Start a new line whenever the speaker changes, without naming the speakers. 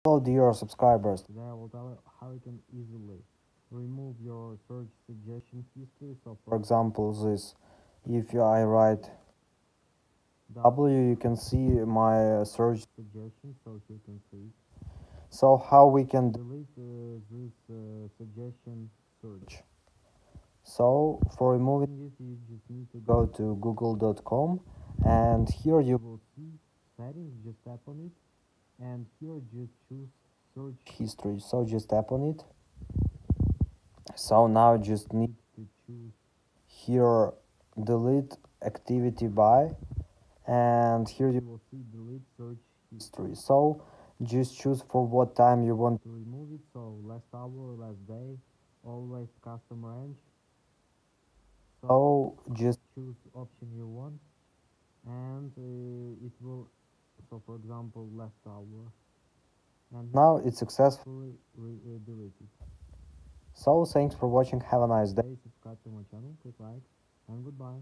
Hello dear subscribers, today I will tell you how you can easily remove your search suggestion history. So for example this, if I write W, you can see my search suggestion, so you can see. So how we can delete this suggestion search? So for removing it, you just need to go to google.com, and here you will see settings, just tap on it, and here just choose search history. So just tap on it. So now just need to choose here delete activity by, and here you will see delete search history. So just choose for what time you want to remove it. So last hour, last day, always custom range. So just choose option you want, and it will, so for example last hour, and now it's successfully deleted. So thanks for watching, have a nice day, subscribe to my channel, click like, and goodbye.